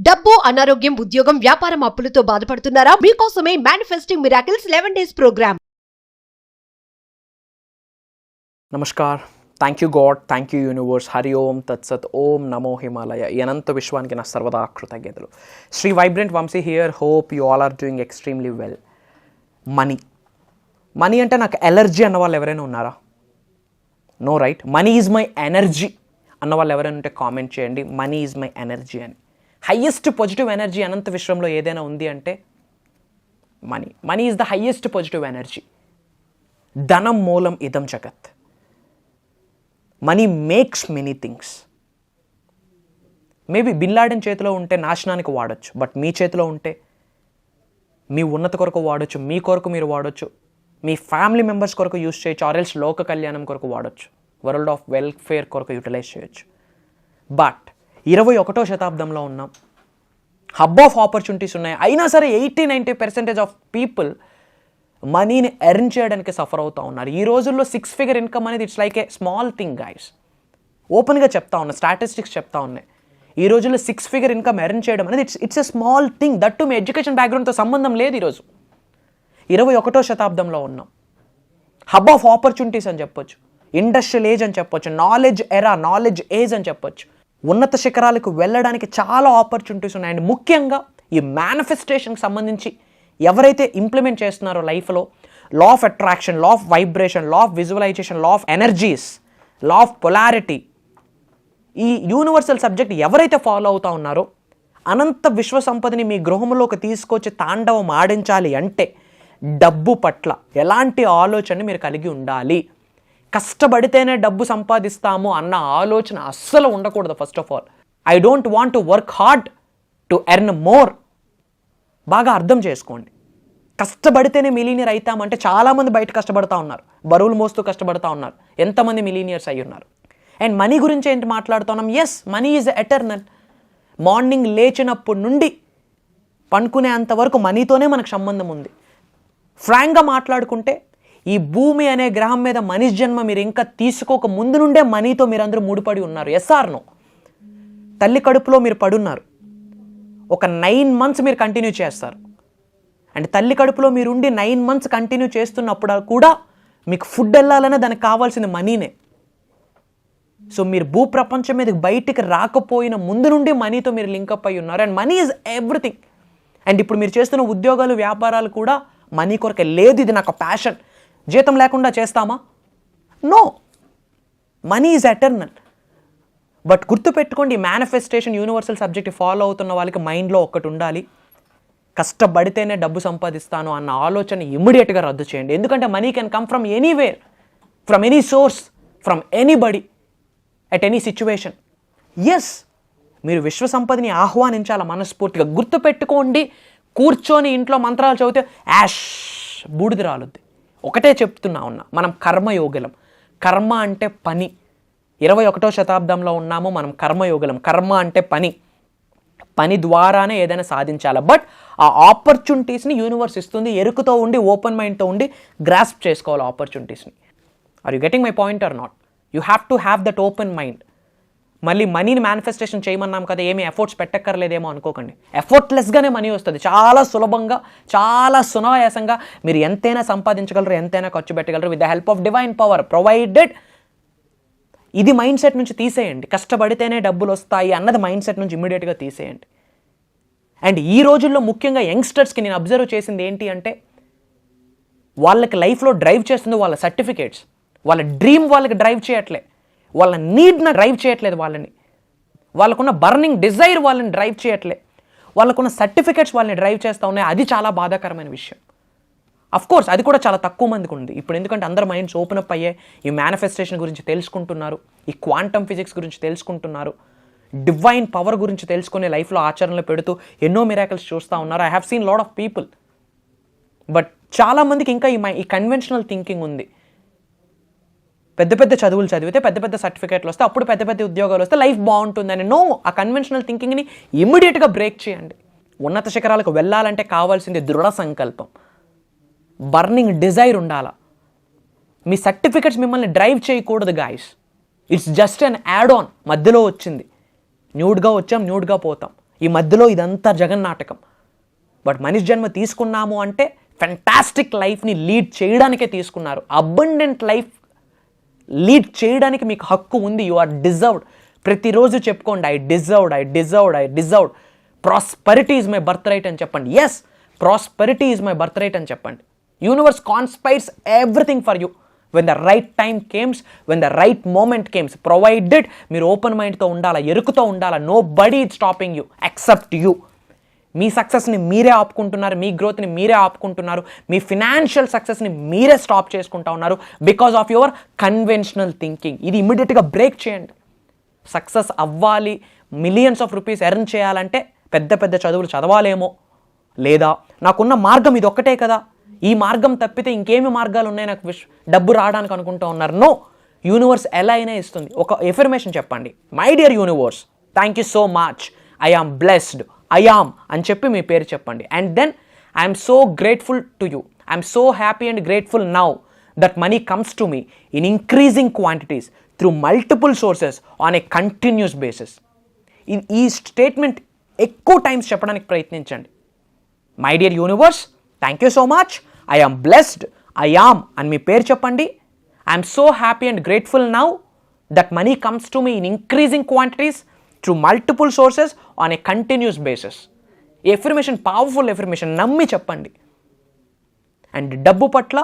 డబ్బు, అనారోగ్యం, ఉద్యోగం, వ్యాపారం, అప్పులతో బాధపడుతున్నారా? మీకోసమే మేనిఫెస్టింగ్ మిరాకిల్స్ 11 days ప్రోగ్రామ్. నమస్కార్. Thank you God, thank you universe. Hari ఓం తత్సత్. ఓం నమో హిమాలయ. ఈ అనంత విశ్వానికి నా సర్వదా కృతజ్ఞతలు. Shri vibrant Vamshi here. Hope you all are doing extremely well. Money అంటే నాకు ఎలర్జీ అన్న వాళ్ళు ఎవరైనా ఉన్నారా? No, right? Money is my energy అన్న వాళ్ళు ఎవరైనా ఉంటే కామెంట్ చేయండి. మనీ ఈజ్ మై ఎనర్జీ అని. హయ్యెస్ట్ పాజిటివ్ ఎనర్జీ అనంత విశ్వంలో ఏదైనా ఉంది అంటే money is the highest positive energy. ధనం మూలం ఇదం జగత్. Money makes many things. Maybe Bin Laden చేతిలో ఉంటే నాశనానికి వాడచ్చు, బట్ మీ చేతిలో ఉంటే మీ ఉన్నత కొరకు వాడచ్చు, మీ కొరకు మీరు వాడచ్చు, మీ ఫ్యామిలీ మెంబర్స్ కొరకు యూజ్ చేయొచ్చు, ఆర్ఎల్స్ లోక కళ్యాణం కొరకు వాడచ్చు, వరల్డ్ ఆఫ్ వెల్ఫేర్ కొరకు యూటిలైజ్ చేయొచ్చు. బట్ 21వ శతాబ్దంలో ఉన్నాం. హబ్ ఆఫ్ ఆపర్చునిటీస్ ఉన్నాయి. అయినా సరే 80-90% ఆఫ్ పీపుల్ మనీని ఎర్న్ చేయడానికి సఫర్ అవుతూ ఉన్నారు. ఈ రోజుల్లో 6 figure ఇన్కమ్ అనేది it's like a small thing guys. ఓపెన్గా చెప్తా ఉన్నా, స్టాటిస్టిక్స్ చెప్తా ఉన్నాయి. ఈ రోజుల్లో 6 figure ఇన్కమ్ ఎర్న్ చేయడం అనేది it's a small thing. That too మీ ఎడ్యుకేషన్ బ్యాక్గ్రౌండ్తో సంబంధం లేదు. ఈరోజు 21వ శతాబ్దంలో ఉన్నాం. హబ్ ఆఫ్ ఆపర్చునిటీస్ అని చెప్పొచ్చు, ఇండస్ట్రియల్ ఏజ్ అని చెప్పొచ్చు, నాలెడ్జ్ ఎరా, నాలెడ్జ్ ఏజ్ అని చెప్పొచ్చు. ఉన్నత శిఖరాలకు వెళ్ళడానికి చాలా ఆపర్చునిటీస్ ఉన్నాయి. అండ్ ముఖ్యంగా ఈ మేనిఫెస్టేషన్కి సంబంధించి ఎవరైతే ఇంప్లిమెంట్ చేస్తున్నారో లైఫ్లో, law of attraction, law of vibration, law of visualization, law of energies, law of polarity, ఈ యూనివర్సల్ సబ్జెక్ట్ ఎవరైతే ఫాలో అవుతూ ఉన్నారో, అనంత విశ్వ సంపదని మీ గృహంలోకి తీసుకొచ్చి తాండవం ఆడించాలి అంటే డబ్బు పట్ల ఎలాంటి ఆలోచన మీరు కలిగి ఉండాలి. కష్టపడితేనే డబ్బు సంపాదిస్తాము అన్న ఆలోచన అస్సలు ఉండకూడదు. First of all, I don't want to work hard to earn more. బాగా అర్థం చేసుకోండి. కష్టపడితేనే మిలీనియర్ అవుతామంటే చాలామంది బయట కష్టపడతా ఉన్నారు, బరువులు మోస్తూ కష్టపడతా ఉన్నారు. ఎంతమంది మిలీనియర్స్ అయ్యి ఉన్నారు? అండ్ మనీ గురించి ఏంటి మాట్లాడుతున్నాం? Yes, money is eternal. Morning లేచినప్పటి నుండి పనుకునేంత వరకు మనీతోనే మనకు సంబంధం ఉంది. ఫ్రాంక్గా మాట్లాడుకుంటే ఈ భూమి అనే గ్రహం మీద మనిషి జన్మ మీరు ఇంకా తీసుకోక ముందు నుండే మనీతో మీరందరూ ముడిపడి ఉన్నారు. Yes or no? తల్లి కడుపులో మీరు పడున్నారు. ఒక 9 months మీరు కంటిన్యూ చేస్తారు. అండ్ తల్లి కడుపులో మీరు ఉండి 9 months కంటిన్యూ చేస్తున్నప్పుడు కూడా మీకు ఫుడ్ వెళ్ళాలనే దానికి కావాల్సింది మనీనే. సో మీరు భూప్రపంచం మీద బయటికి రాకపోయిన ముందు నుండి మనీతో మీరు లింకప్ అయి ఉన్నారు. And money is everything. And ఇప్పుడు మీరు చేస్తున్న ఉద్యోగాలు, వ్యాపారాలు కూడా మనీ కొరకే. లేదు ఇది నాకు ప్యాషన్, జీతం లేకుండా చేస్తామా? No, money is eternal. But గుర్తుపెట్టుకోండి, మేనిఫెస్టేషన్ యూనివర్సల్ సబ్జెక్ట్ ఫాలో అవుతున్న వాళ్ళకి మైండ్లో ఒక్కటి ఉండాలి. కష్టపడితేనే డబ్బు సంపాదిస్తాను అన్న ఆలోచన ఇమ్మీడియట్గా రద్దు చేయండి. ఎందుకంటే money can come from anywhere, from any source, from anybody, at any situation. Yes, మీరు విశ్వ సంపదని ఆహ్వానించాల మనస్ఫూర్తిగా. గుర్తుపెట్టుకోండి, కూర్చొని ఇంట్లో మంత్రాలు చదివితే యాష్ బూడిద రాలుద్ది. ఒకటే చెప్తున్నా ఉన్నా, మనం కర్మయోగులం. కర్మ అంటే పని. 21వ శతాబ్దంలో ఉన్నాము, మనం కర్మయోగులం. కర్మ అంటే పని ద్వారానే ఏదైనా సాధించాలి. బట్ ఆ ఆపర్చునిటీస్ని యూనివర్స్ ఇస్తుంది. ఎరుకుతో ఉండి, ఓపెన్ మైండ్తో ఉండి గ్రాస్ప్ చేసుకోవాలి ఆపర్చునిటీస్ని. Are you getting my point or not? You have to have that open mind. మళ్ళీ మనీని మేనిఫెస్టేషన్ చేయమన్నాం కదా, ఏమీ ఎఫర్ట్స్ పెట్టక్కర్లేదేమో అనుకోకండి. ఎఫర్ట్లెస్గానే మనీ వస్తుంది. చాలా సులభంగా, చాలా సునాయాసంగా మీరు ఎంతైనా సంపాదించగలరు, ఎంతైనా ఖర్చు పెట్టగలరు with the help of divine power provided. ఇది మైండ్ సెట్ నుంచి తీసేయండి. కష్టపడితేనే డబ్బులు వస్తాయి అన్నది మైండ్ సెట్ నుంచి ఇమ్మీడియట్గా తీసేయండి. అండ్ ఈ రోజుల్లో ముఖ్యంగా యంగ్స్టర్స్కి నేను అబ్జర్వ్ చేసింది ఏంటి అంటే, వాళ్ళకి లైఫ్లో డ్రైవ్ చేస్తుంది వాళ్ళ సర్టిఫికేట్స్. వాళ్ళ డ్రీమ్ వాళ్ళకి డ్రైవ్ చేయట్లే, వాళ్ళ నీడ్ని డ్రైవ్ చేయట్లేదు. వాళ్ళకున్న బర్నింగ్ డిజైర్ వాళ్ళని డ్రైవ్ చేయట్లే. వాళ్ళకున్న సర్టిఫికేట్స్ వాళ్ళని డ్రైవ్ చేస్తూ ఉన్నాయి. అది చాలా బాధాకరమైన విషయం. అఫ్ కోర్స్ అది కూడా చాలా తక్కువ మందికి ఉంది ఇప్పుడు. ఎందుకంటే అందరు మైండ్స్ ఓపెన్ అప్ అయ్యాయి. ఈ మేనిఫెస్టేషన్ గురించి తెలుసుకుంటున్నారు, ఈ క్వాంటమ్ ఫిజిక్స్ గురించి తెలుసుకుంటున్నారు, డివైన్ పవర్ గురించి తెలుసుకునే లైఫ్లో ఆచరణలో పెడుతూ ఎన్నో మిరాకిల్స్ చూస్తూ ఉన్నారు. I have seen lot of people. But చాలామందికి ఇంకా ఈ కన్వెన్షనల్ థింకింగ్ ఉంది. పెద్ద పెద్ద చదువులు చదివితే పెద్ద పెద్ద సర్టిఫికేట్లు వస్తే, అప్పుడు పెద్ద పెద్ద ఉద్యోగాలు వస్తే లైఫ్ బాగుంటుందని. నో, ఆ కన్వెన్షనల్ థింకింగ్ని ఇమ్మీడియట్గా బ్రేక్ చేయండి. ఉన్నత శిఖరాలకు వెళ్ళాలంటే కావాల్సింది దృఢ సంకల్పం, బర్నింగ్ డిజైర్ ఉండాలా. మీ సర్టిఫికేట్స్ మిమ్మల్ని డ్రైవ్ చేయకూడదు guys. It's just an add on. మధ్యలో వచ్చింది, న్యూడ్గా వచ్చాం, న్యూడ్గా పోతాం. ఈ మధ్యలో ఇదంతా జగన్నాటకం. బట్ మనిషి జన్మ తీసుకున్నాము అంటే ఫెంటాస్టిక్ లైఫ్ని లీడ్ చేయడానికే తీసుకున్నారు. అబండెంట్ లైఫ్ లీడ్ చేయడానికి మీకు హక్కు ఉంది. You are deserved. ప్రతిరోజు చెప్పుకోండి, I deserved. Prosperity is my birthright అని చెప్పండి. Yes, prosperity is my birthright అని చెప్పండి. Universe conspires everything for you when the right time comes, when the right moment comes, provided మీరు open మైండ్తో ఉండాలా, ఎరుకుతో ఉండాలా. Nobody is stopping you except you. మీ సక్సెస్ని మీరే ఆపుకుంటున్నారు, మీ గ్రోత్ని మీరే ఆపుకుంటున్నారు, మీ ఫినాన్షియల్ సక్సెస్ని మీరే స్టాప్ చేసుకుంటా ఉన్నారు because of your conventional thinking. ఇది ఇమ్మీడియట్గా బ్రేక్ చేయండి. సక్సెస్ అవ్వాలి, మిలియన్స్ ఆఫ్ రూపీస్ ఎర్న్ చేయాలంటే పెద్ద పెద్ద చదువులు చదవాలేమో, లేదా నాకున్న మార్గం ఇది ఒక్కటే కదా, ఈ మార్గం తప్పితే ఇంకేమి మార్గాలు ఉన్నాయి నాకు డబ్బు రావడానికి అనుకుంటూ ఉన్నారు. నో, యూనివర్స్ ఎలా అయినా ఇస్తుంది. ఒక ఎఫర్మేషన్ చెప్పండి, my dear universe, thank you so much, I am blessed, I am అని చెప్పి మీ పేరు చెప్పండి. And then I'm so grateful to you, I'm so happy and grateful now that money comes to me in increasing quantities through multiple sources on a continuous basis. ఈ statement ఎక్కువ times చెప్పడానికి ప్రయత్నించండి. My dear universe, thank you so much, I am blessed, I am అని మీ పేరు చెప్పండి. I'm so happy and grateful now that money comes to me in increasing quantities through multiple sources on a continuous basis. ఈ affirmation powerful affirmation, నమ్మి చెప్పండి. And డబ్బు పట్ల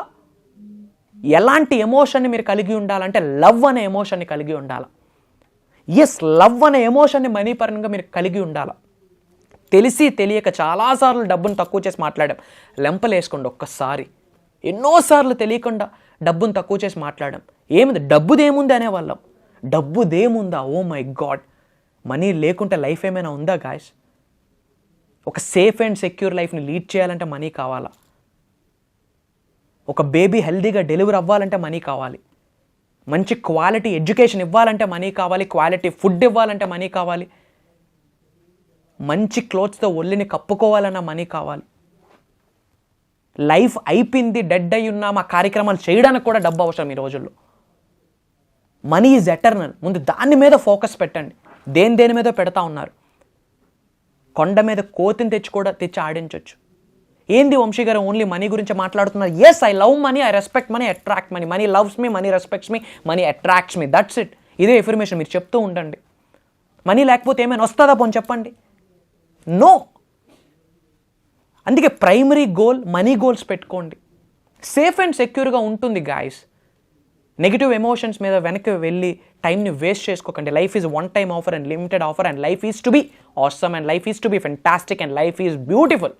ఎలాంటి ఎమోషన్ని మీరు కలిగి ఉండాలంటే లవ్ అనే ఎమోషన్ని కలిగి ఉండాలి. ఎస్, లవ్ అనే ఎమోషన్ని మనీ పరంగా మీరు కలిగి ఉండాలి. తెలిసి తెలియక చాలాసార్లు డబ్బును తక్కువ చేసి మాట్లాడాం. లెంపలేసుకోండి ఒక్కసారి. ఎన్నోసార్లు తెలియకుండా డబ్బును తక్కువ చేసి మాట్లాడాం. ఏముంది, డబ్బుదేముంది అనేవాళ్ళం. డబ్బుదేముందా, ఓ మై గాడ్, మనీ లేకుంటే లైఫ్ ఏమైనా ఉందా గాయస్? ఒక సేఫ్ అండ్ సెక్యూర్ లైఫ్ని లీడ్ చేయాలంటే మనీ కావాలా? ఒక బేబీ హెల్దీగా డెలివరీ అవ్వాలంటే మనీ కావాలి. మంచి క్వాలిటీ ఎడ్యుకేషన్ ఇవ్వాలంటే మనీ కావాలి. క్వాలిటీ ఫుడ్ ఇవ్వాలంటే మనీ కావాలి. మంచి క్లోత్స్తో ఒళ్ళిని కప్పుకోవాలన్న మనీ కావాలి. లైఫ్ అయిపోయింది, డెడ్ అయి ఉన్నాం, ఆ కార్యక్రమాలు చేయడానికి కూడా డబ్బు అవసరం ఈ రోజుల్లో. Money is eternal. ముందు దాని మీద ఫోకస్ పెట్టండి. దేని మీద పెడతా ఉన్నారు. కొండ మీద కోతిని తెచ్చి ఆడించవచ్చు. ఏంది వంశీ గారు ఓన్లీ మనీ గురించి మాట్లాడుతున్నారు? Yes, I love money, I respect money, attract money. Money loves me, money respects me, money attracts me. That's it. ఇదే ఇన్ఫర్మేషన్ మీరు చెప్తూ ఉండండి. మనీ లేకపోతే ఏమైనా వస్తుందా పోనీ చెప్పండి? నో. అందుకే ప్రైమరీ గోల్ మనీ గోల్స్ పెట్టుకోండి. సేఫ్ అండ్ సెక్యూర్గా ఉంటుంది గాయస్. నెగిటివ్ ఎమోషన్స్ మీద వెనక్కి వెళ్ళి టైంని వేస్ట్ చేసుకోకండి. Life is one time offer and limited offer, and life is to be awesome, and life is to be fantastic, and life is beautiful.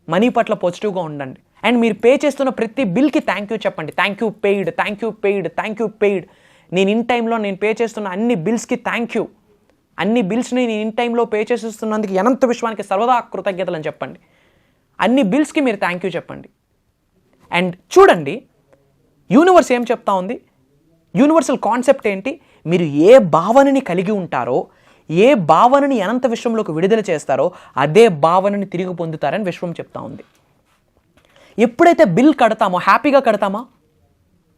Money పట్ల పాజిటివ్గా ఉండండి. And మీరు పే చేస్తున్న ప్రతి బిల్కి థ్యాంక్ యూ చెప్పండి. Thank you paid, thank you paid, thank you paid. నేను in టైంలో నేను పే చేస్తున్న అన్ని బిల్స్కి థ్యాంక్ యూ. అన్ని బిల్స్ని నేను ఇన్ టైంలో పే చేసేస్తున్నందుకు అనంత విశ్వానికి సర్వదా కృతజ్ఞతలు అని చెప్పండి. అన్ని బిల్స్కి మీరు థ్యాంక్ యూ చెప్పండి. అండ్ చూడండి, యూనివర్స్ ఏం చెప్తా ఉంది, యూనివర్సల్ కాన్సెప్ట్ ఏంటి? మీరు ఏ భావనని కలిగి ఉంటారో, ఏ భావనని అనంత విశ్వంలోకి విడుదల చేస్తారో అదే భావనని తిరిగి పొందుతారని విశ్వం చెప్తా ఉంది. ఎప్పుడైతే బిల్ కడతామో హ్యాపీగా కడతామా?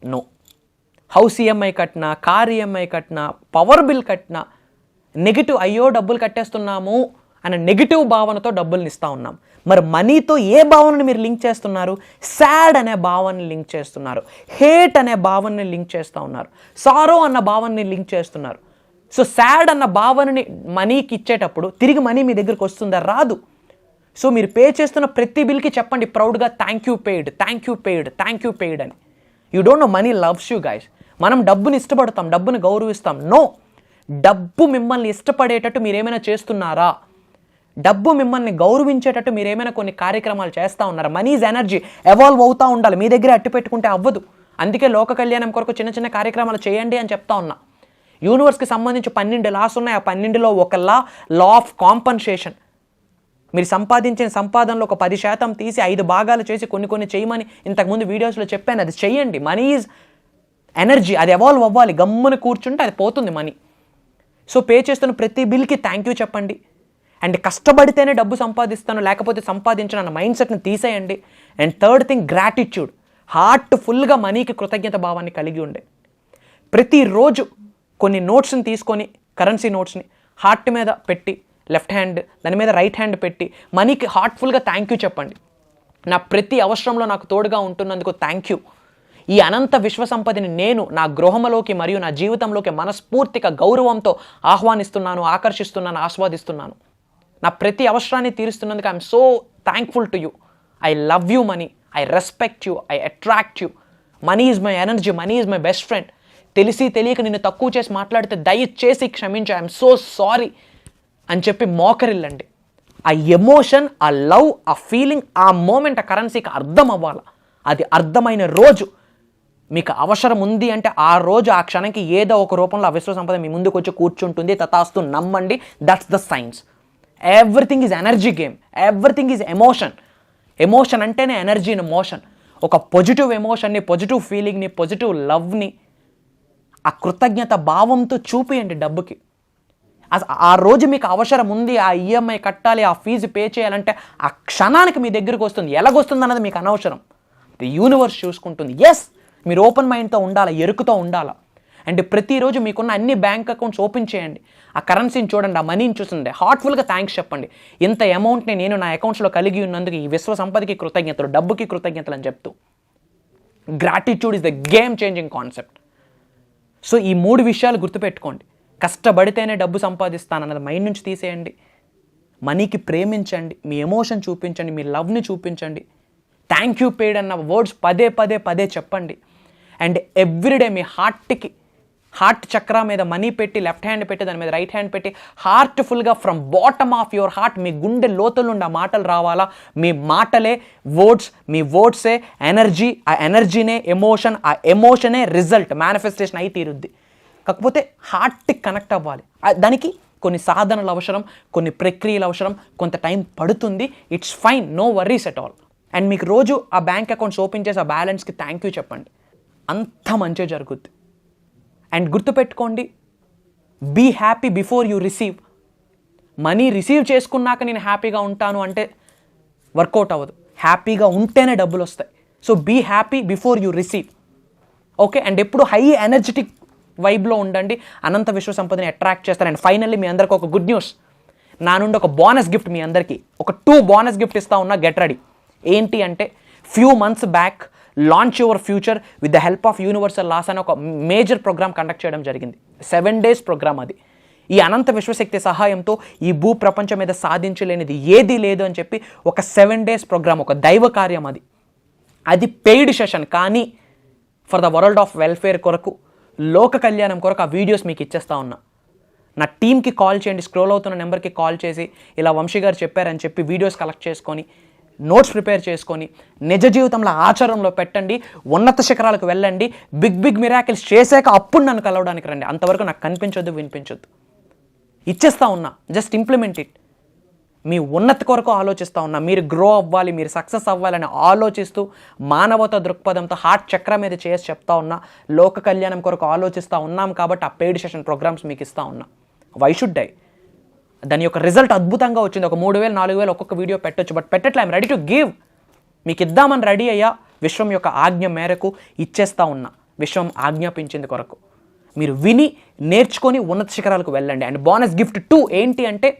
నో. హౌస్ ఈఎంఐ కట్టినా, కార్ ఈఎంఐ కట్టినా, పవర్ బిల్ కట్టినా నెగిటివ్, అయ్యో డబ్బులు కట్టేస్తున్నాము అనే నెగిటివ్ భావనతో డబ్బుల్ని ఇస్తూ ఉన్నాం. మరి మనీతో ఏ భావనని మీరు లింక్ చేస్తున్నారు? సాడ్ అనే భావనని లింక్ చేస్తున్నారు. హేట్ అనే భావనని లింక్ చేస్తూ ఉన్నారు. సారో అన్న భావనని లింక్ చేస్తున్నారు. సో సాడ్ అన్న భావనని మనీకి ఇచ్చేటప్పుడు తిరిగి మనీ మీ దగ్గరికి వస్తుందా? రాదు. సో మీరు పే చేస్తున్న ప్రతి బిల్కి చెప్పండి ప్రౌడ్గా thank you paid, thank you paid, thank you paid అని. You don't know money loves you guys. మనం డబ్బుని ఇష్టపడతాం, డబ్బుని గౌరవిస్తాం. నో, డబ్బు మిమ్మల్ని ఇష్టపడేటట్టు మీరేమైనా చేస్తున్నారా? డబ్బు మిమ్మల్ని గౌరవించేటట్టు మీరేమైనా కొన్ని కార్యక్రమాలు చేస్తూ ఉన్నారా? మనీ ఈజ్ ఎనర్జీ, ఎవాల్వ్ అవుతూ ఉండాలి. మీ దగ్గర అట్టు పెట్టుకుంటే అవ్వదు. అందుకే లోక కళ్యాణం కొరకు చిన్న చిన్న కార్యక్రమాలు చేయండి అని చెప్తా ఉన్నా. యూనివర్స్కి సంబంధించి 12 లాస్ ఉన్నాయి. ఆ 12లో ఒక లా ఆఫ్ కాంపన్సేషన్. మీరు సంపాదించిన సంపాదనలో ఒక 10% తీసి 5 భాగాలు చేసి కొన్ని చేయమని ఇంతకుముందు వీడియోస్లో చెప్పాను. అది చెయ్యండి. మనీ ఈజ్ ఎనర్జీ, అది ఎవాల్వ్ అవ్వాలి. గమ్మున కూర్చుంటే అది పోతుంది మనీ. సో పే చేస్తున్న ప్రతి బిల్కి థ్యాంక్ యూ చెప్పండి. అండ్ కష్టపడితేనే డబ్బు సంపాదిస్తాను, లేకపోతే సంపాదించను అన్న మైండ్ సెట్ని తీసేయండి. And third thing, gratitude. హార్ట్ఫుల్గా మనీకి కృతజ్ఞత భావాన్ని కలిగి ఉండే. ప్రతిరోజు కొన్ని నోట్స్ని తీసుకొని, కరెన్సీ నోట్స్ని హార్ట్ మీద పెట్టి లెఫ్ట్ హ్యాండ్, దాని మీద రైట్ హ్యాండ్ పెట్టి మనీకి హార్ట్ఫుల్గా థ్యాంక్ యూ చెప్పండి. నా ప్రతి అవసరంలో నాకు తోడుగా ఉంటున్నందుకు థ్యాంక్ యూ. ఈ అనంత విశ్వసంపదని నేను నా గృహంలోకి మరియు నా జీవితంలోకి మనస్ఫూర్తిగా గౌరవంతో ఆహ్వానిస్తున్నాను, ఆకర్షిస్తున్నాను, ఆస్వాదిస్తున్నాను. నా ప్రతి అవసరాన్ని తీరుస్తున్నందుకు I'm so thankful to you. I love you money, I respect you, I attract you. Money is my energy, money is my best friend. తెలిసి తెలియక నిన్ను తక్కువ చేసి మాట్లాడితే దయచేసి క్షమించు, ఐఎమ్ సో సారీ అని చెప్పి మోకరిల్లండి. ఆ ఎమోషన్, ఆ లవ్, ఆ ఫీలింగ్, ఆ మూమెంట్ ఆ కరెన్సీకి అర్థం అవ్వాలి. అది అర్థమైన రోజు మీకు అవసరం ఉంది అంటే ఆ రోజు ఆ క్షణంకి ఏదో ఒక రూపంలో ఆ విశ్వ సంపద మీ ముందుకు వచ్చి కూర్చుంటుంది. తథాస్తు నమ్మండి, that's the science. Everything is energy game, everything is emotion. Emotion అంటేనే ఎనర్జీ ఇన్ మోషన్. ఒక పాజిటివ్ ఎమోషన్ని, పాజిటివ్ ఫీలింగ్ని, పాజిటివ్ లవ్ని ఆ కృతజ్ఞత భావంతో చూపియండి డబ్బుకి. ఆ రోజు మీకు అవసరం ఉంది, ఆ ఈఎంఐ కట్టాలి, ఆ ఫీజు పే చేయాలంటే ఆ క్షణానికి మీ దగ్గరికి వస్తుంది. ఎలాగొస్తుంది అన్నది మీకు అనవసరం, ది యూనివర్స్ చూసుకుంటుంది. ఎస్, మీరు ఓపెన్ మైండ్తో ఉండాలి, ఎరుకుతో ఉండాలి. అండ్ ప్రతిరోజు మీకున్న అన్ని బ్యాంక్ అకౌంట్స్ ఓపెన్ చేయండి, ఆ కరెన్సీని చూడండి, ఆ మనీని చూసింది, హార్ట్ఫుల్గా థ్యాంక్స్ చెప్పండి. ఇంత అమౌంట్ని నేను నా అకౌంట్స్లో కలిగి ఉన్నందుకు ఈ విశ్వ సంపదకి కృతజ్ఞతలు, డబ్బుకి కృతజ్ఞతలు అని చెప్తూ. Gratitude is the game changing concept. So ఈ 3 విషయాలు గుర్తుపెట్టుకోండి. కష్టపడితేనే డబ్బు సంపాదిస్తానన్నది మైండ్ నుంచి తీసేయండి. మనీకి ప్రేమించండి, మీ ఎమోషన్ చూపించండి, మీ లవ్ని చూపించండి. థ్యాంక్ యూ పేడ్ అన్న వర్డ్స్ పదే పదే పదే చెప్పండి. And everyday me heart Chakra మీద మనీ పెట్టి, లెఫ్ట్ హ్యాండ్ పెట్టి, దాని మీద రైట్ హ్యాండ్ పెట్టి, హార్ట్ఫుల్గా from bottom of your heart మీ గుండె లోతుల నుండి ఆ మాటలు రావాలా. మీ మాటలే వర్డ్స్, మీ వర్డ్సే ఎనర్జీ, ఆ ఎనర్జీనే ఎమోషన్, ఆ ఎమోషనే రిజల్ట్, మేనిఫెస్టేషన్ అయి తీరుద్ది. కాకపోతే హార్ట్కి కనెక్ట్ అవ్వాలి. దానికి కొన్ని సాధనలు అవసరం, కొన్ని ప్రక్రియలు అవసరం, కొంత టైం పడుతుంది. It's fine, no worries at all. And మీకు రోజు ఆ బ్యాంక్ అకౌంట్స్ ఓపెన్ చేసి ఆ బ్యాలెన్స్కి థ్యాంక్ యూ చెప్పండి. అంత మంచిగా జరుగుద్ది. అండ్ గుర్తుపెట్టుకోండి, be happy before you receive. Money receive చేసుకున్నాక నేను హ్యాపీగా ఉంటాను అంటే వర్కౌట్ అవ్వదు. హ్యాపీగా ఉంటేనే డబ్బులు వస్తాయి. So be happy before you receive. Okay, and ఎప్పుడు హై ఎనర్జెటిక్ వైబ్లో ఉండండి, అనంత విశ్వ సంపదని అట్రాక్ట్ చేస్తారు. అండ్ ఫైనల్లీ మీ అందరికీ ఒక గుడ్ న్యూస్, నా నుండి ఒక బోనస్ గిఫ్ట్ మీ అందరికీ, ఒక 2 బోనస్ గిఫ్ట్ ఇస్తా ఉన్నా. Get ready. ఏంటి అంటే, few months back launch your future with the help of universal laws అని ఒక మేజర్ ప్రోగ్రామ్ కండక్ట్ చేయడం జరిగింది. 7 days ప్రోగ్రామ్ అది. ఈ అనంత విశ్వశక్తి సహాయంతో ఈ భూ ప్రపంచం మీద సాధించలేనిది ఏదీ లేదు అని చెప్పి ఒక 7 days ప్రోగ్రామ్, ఒక దైవ కార్యం అది. అది పెయిడ్ సెషన్, కానీ for the world of welfare కొరకు, లోక కళ్యాణం కొరకు ఆ వీడియోస్ మీకు ఇచ్చేస్తా ఉన్నా. నా టీమ్కి కాల్ చేయండి, స్క్రోల్ అవుతున్న నెంబర్కి కాల్ చేసి ఇలా వంశీ గారు చెప్పారని చెప్పి వీడియోస్ కలెక్ట్ చేసుకొని, నోట్స్ ప్రిపేర్ చేసుకొని, నిజ జీవితంలో ఆచరణలో పెట్టండి. ఉన్నత శిఖరాలకు వెళ్ళండి. బిగ్ మిరాకిల్స్ చేశాక అప్పుడు నన్ను కలవడానికి రండి. అంతవరకు నాకు కనిపించొద్దు, వినిపించొద్దు. ఇచ్చేస్తా ఉన్నా, జస్ట్ ఇంప్లిమెంట్ ఇట్. మీ ఉన్నతి కొరకు ఆలోచిస్తూ ఉన్నా. మీరు గ్రో అవ్వాలి, మీరు సక్సెస్ అవ్వాలని ఆలోచిస్తూ మానవత దృక్పథంతో హార్ట్ చక్ర మీద చేసి చెప్తా ఉన్నా. లోక కళ్యాణం కొరకు ఆలోచిస్తూ ఉన్నాం కాబట్టి ఆ పెయిడ్ సెషన్ ప్రోగ్రామ్స్ మీకు ఇస్తూ ఉన్నా. Why should I? దాని యొక్క రిజల్ట్ అద్భుతంగా వచ్చింది. ఒక 3,000 4,000 ఒక్కొక్క వీడియో పెట్టొచ్చు, బట్ పెట్టట్లే. I'm ready to give. మీకు ఇద్దామని రెడీ అయ్యా. విశ్వం యొక్క ఆజ్ఞ మేరకు ఇచ్చేస్తా ఉన్నా, విశ్వం ఆజ్ఞాపించింది కొరకు. మీరు విని నేర్చుకొని ఉన్నత శిఖరాలకు వెళ్ళండి. అండ్ బోనస్ గిఫ్ట్ 2 ఏంటి అంటే,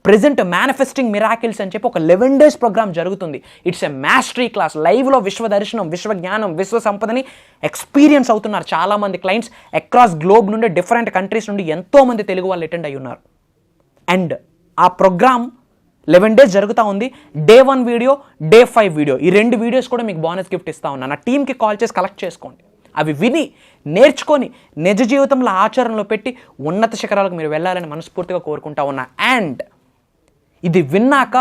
ప్రెజెంట్ మేనిఫెస్టింగ్ మిరాకిల్స్ అని చెప్పి ఒక 11 days ప్రోగ్రామ్ జరుగుతుంది. It's a mastery class. లైవ్లో విశ్వ దర్శనం, విశ్వ జ్ఞానం, విశ్వ సంపదని ఎక్స్పీరియన్స్ అవుతున్నారు చాలామంది క్లయింట్స్. అక్రాస్ గ్లోబ్ నుండి, డిఫరెంట్ కంట్రీస్ నుండి ఎంతోమంది తెలుగు వాళ్ళు అటెండ్ అయ్యి ఉన్నారు. అండ్ ఆ ప్రోగ్రామ్ 11 days జరుగుతూ ఉంది. Day 1 వీడియో, Day 5 వీడియో, ఈ 2 వీడియోస్ కూడా మీకు బోనస్ గిఫ్ట్ ఇస్తా ఉన్నా. నా టీమ్కి కాల్ చేసి కలెక్ట్ చేసుకోండి. అవి విని నేర్చుకొని నిజ జీవితంలో ఆచరణలో పెట్టి ఉన్నత శిఖరాలకు మీరు వెళ్ళాలని మనస్ఫూర్తిగా కోరుకుంటా ఉన్నా. అండ్ ఇది విన్నాక,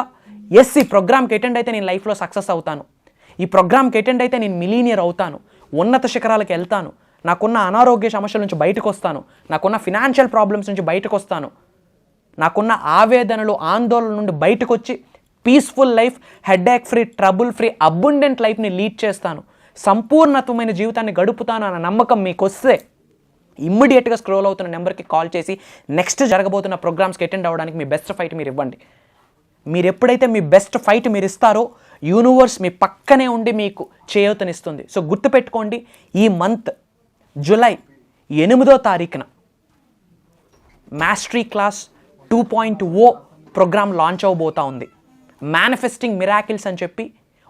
ఎస్, ఈ ప్రోగ్రామ్కి అటెండ్ అయితే నేను లైఫ్లో సక్సెస్ అవుతాను, ఈ ప్రోగ్రామ్కి అటెండ్ అయితే నేను మిలీనియర్ అవుతాను, ఉన్నత శిఖరాలకు వెళ్తాను, నాకున్న అనారోగ్య సమస్యల నుంచి బయటకు వస్తాను, నాకున్న ఫినాన్షియల్ ప్రాబ్లమ్స్ నుంచి బయటకు వస్తాను, నాకున్న ఆవేదనలు, ఆందోళన నుండి బయటకు వచ్చి peaceful life, headache free, trouble free, abundant లైఫ్ని లీడ్ చేస్తాను, సంపూర్ణత్వమైన జీవితాన్ని గడుపుతాను అన్న నమ్మకం మీకు వస్తే ఇమ్మీడియట్గా స్క్రోల్ అవుతున్న నెంబర్కి కాల్ చేసి నెక్స్ట్ జరగబోతున్న ప్రోగ్రామ్స్కి అటెండ్ అవ్వడానికి మీ బెస్ట్ ఫైట్ మీరు ఇవ్వండి. మీరు ఎప్పుడైతే మీ బెస్ట్ ఫైట్ మీరు ఇస్తారో, యూనివర్స్ మీ పక్కనే ఉండి మీకు చేయూతనిస్తుంది. సో గుర్తుపెట్టుకోండి, ఈ మంత్ జూలై 8వ తారీఖున మాస్టరీ క్లాస్ 2.0 ప్రోగ్రామ్ లాంచ్ అవ్వబోతా ఉంది. మేనిఫెస్టింగ్ మిరాకిల్స్ అని చెప్పి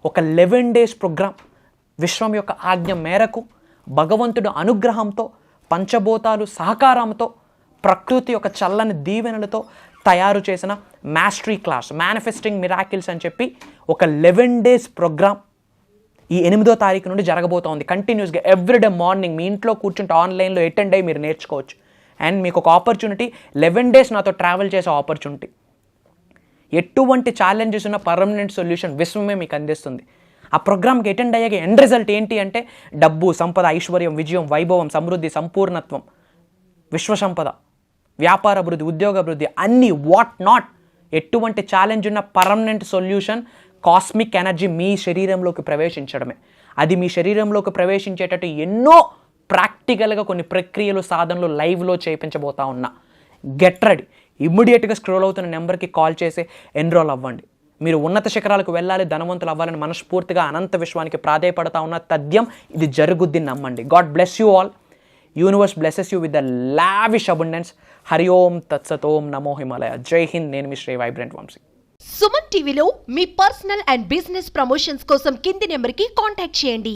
ఒక 11 days ప్రోగ్రామ్ విశ్వం యొక్క ఆజ్ఞ మేరకు భగవంతుడు అనుగ్రహంతో పంచభూతాలు సహకారంతో ప్రకృతి యొక్క చల్లని దీవెనలతో తయారు చేసిన మాస్టరీ క్లాస్ మేనిఫెస్టింగ్ మిరాకిల్స్ అని చెప్పి ఒక 11 days ప్రోగ్రామ్ ఈ 8వ తారీఖు నుండి జరగబోతోంది. కంటిన్యూస్గా ఎవ్రీడే మార్నింగ్ మీ ఇంట్లో కూర్చుంటే ఆన్లైన్లో అటెండ్ అయ్యి మీరు నేర్చుకోవచ్చు. అండ్ మీకు ఒక ఆపర్చునిటీ 11 days నాతో ట్రావెల్ చేసే ఆపర్చునిటీ. ఎటువంటి ఛాలెంజెస్ ఉన్న పర్మనెంట్ సొల్యూషన్ విశ్వమే మీకు అందిస్తుంది. ఆ ప్రోగ్రామ్కి అటెండ్ అయ్యాక ఎండ్ రిజల్ట్ ఏంటి అంటే డబ్బు, సంపద, ఐశ్వర్యం, విజయం, వైభవం, సమృద్ధి, సంపూర్ణత్వం, విశ్వ సంపద, వ్యాపార అభివృద్ధి, ఉద్యోగ అభివృద్ధి, అన్నీ వాట్ నాట్. ఎటువంటి ఛాలెంజ్ ఉన్న పర్మనెంట్ సొల్యూషన్ కాస్మిక్ ఎనర్జీ మీ శరీరంలోకి ప్రవేశించడమే. అది మీ శరీరంలోకి ప్రవేశించేటట్టు ఎన్నో ప్రాక్టికల్గా కొన్ని ప్రక్రియలు సాధనలు లైవ్లో చేయించబోతా ఉన్నా. Get ready. ఇమ్మీడియట్గా స్క్రోల్ అవుతున్న నెంబర్కి కాల్ చేసి ఎన్రోల్ అవ్వండి. మీరు ఉన్నత శిఖరాలకు వెళ్ళాలి, ధనవంతులు అవ్వాలని మనస్ఫూర్తిగా అనంత విశ్వానికి ప్రాధేయపడతా ఉన్న తథ్యం ఇది జరుగుద్ది, నమ్మండి. God bless you all. Universe blesses you with the lavish abundance. Hari ఓం తత్సత్. ఓం నమో హిమాలయ. జై హింద్. నేను మీ శ్రీ వైబ్రెంట్ వంశీ. సుమన్ టీవీలో మీ పర్సనల్ అండ్ బిజినెస్ ప్రమోషన్స్ కోసం కింది నెంబర్కి కాంటాక్ట్ చేయండి.